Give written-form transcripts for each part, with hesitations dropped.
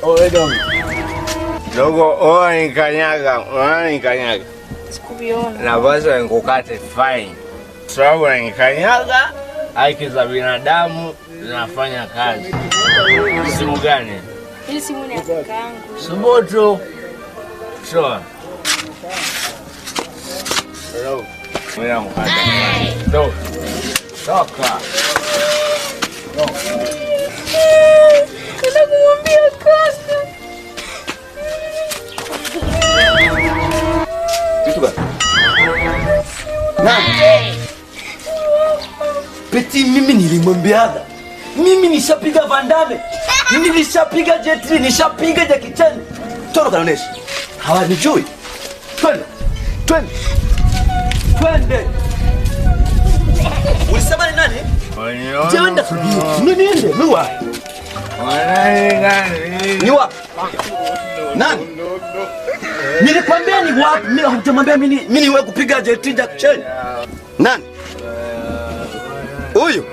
Oe dogo. Dogo, oe nikanyaga, Sikuviona. na basi nikukate fine. Sababu nikanyaga, haki za binadamu zinafanya kazi. Simu gani? Hii simu ni ya kakaangu. Subutu. Sawa. Hello. Mwana mkate. Dogo. Toka. Nataka kumwambia kaka. Kitu gani? Nani? Peti, mimi nilimwambiaga. Mimi nishapiga Vandame. Nilishapiga Jet Li, nishapiga Jackie Chan. Toroka naonesha. Hawanijui. Twende. Ulisema ni nani? Jenda kubiri. Niende, miwa. Ni wapi? Nani? Nilikwambia ni wapi? Mimi hujamwambia mimi niwe kupiga Jet Li Jackie Chan. Nani? Huyu?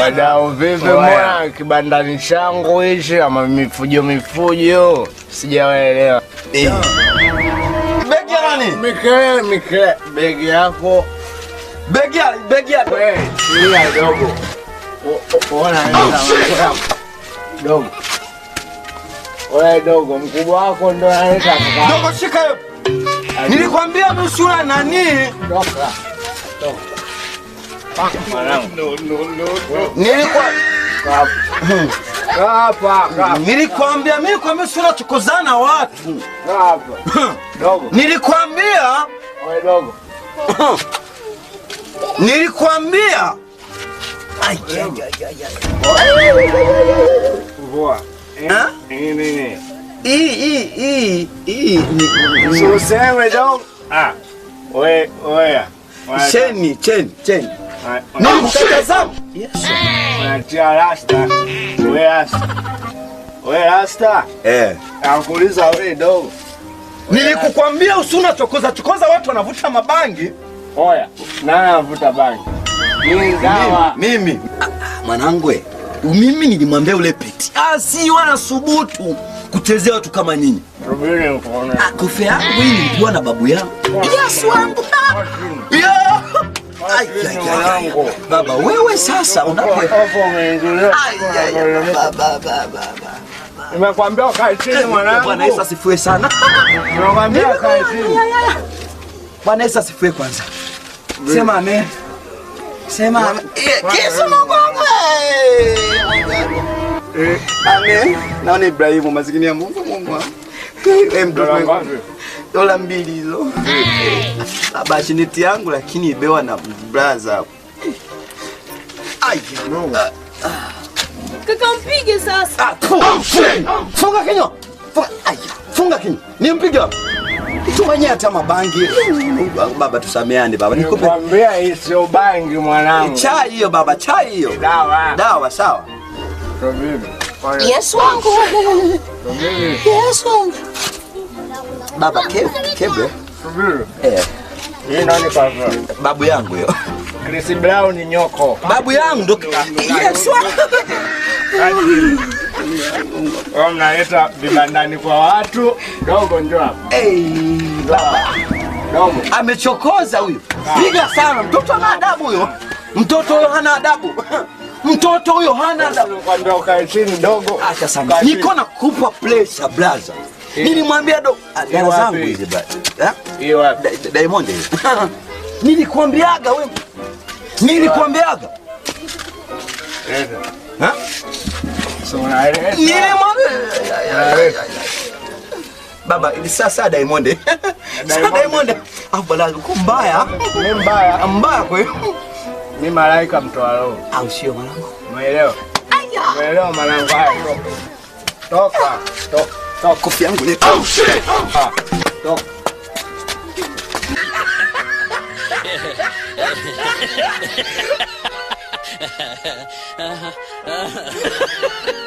Wadau vipi mwana kibandani changu hichi ama mifujo sijawaelewa. Begi ya nani? Mikele begi yako. Begi ya Wewe lia dogo. Ona dogo. Wewe dogo, mkubwa wako ndo analeta kaka. Dogo, shika hiyo. Nilikwambia nusura nani? Toka. Mwanangu. Nilikwambia sura tukozana watu. Dogo. Nilikwambia. Wewe dogo. Nilikwambia. Vua. Nini? Useme dogo. Oya. Cheni. Nilikutazama. Yes. Unatia rasta. Wewe rasta. Nakuuliza wewe dogo. Nilikukwambia usuna chokoza watu wanavuta mabangi. Oya, nani anavuta bangi? Mimi. Mwanangu, mimi nilimwambia ule Peti. Si wana subutu kuchezea watu kama nyinyi. Rubini unaona. Kofe yangu hii nilikuwa na babu yangu. Yes wangu. Baba, wewe sasa Nimekwambia ukae chini mwanangu. Bwana Yesu asifiwe sana. Nimekwambia ukae chini. Bwana Yesu asifiwe kwanza. Sema amen. Sema Yesu Mungu wangu. Amen. Naona Ibrahimu maskini ya Mungu wangu. Dola 2 hizo. Baba, shiniti yangu lakini ibewa na brother hapo. Kaka mpige sasa. Funga kinywa. Funga kinywa. Nimpige wapi? Tumanye hata mabangi. Baba tusameane baba. Nikupe. Nikwambia hii sio bangi mwanangu. Chai hiyo baba, chai hiyo. Dawa sawa. Yesu wangu. Yesu wangu. Baba kebe. Hii nani papa? Babu yangu hiyo. Chris Brown ni nyoko. Babu yangu ndo. Yesu. Mnaleta vibandani kwa watu. Dogo njoo hapa. Baba. Dogo. Amechokoza huyu. Piga sana. Mtoto hana adabu huyo. Mtoto huyo hana adabu. Mtoto huyo hana adabu. Kwambia ukae chini dogo. Acha sana. Niko na kupa pressure brother. Nilimwambia dada zangu hizi brother. Hiyo wapi? Diamond hiyo. Nilikwambiaga wewe. Nilikwambiaga. Ha? So unaeleza. Nilimwambia. Baba, ili sasa Diamond. Sasa Diamond. Au bala kumbaya. Mimi mbaya. Mbaya kwa hiyo. Mimi malaika mtoa roho. Au sio mwanangu? Umeelewa? Umeelewa mwanangu haya. Toka. Toka. Kofi yangu leta. Oh shit. Toka. Ha ha ha.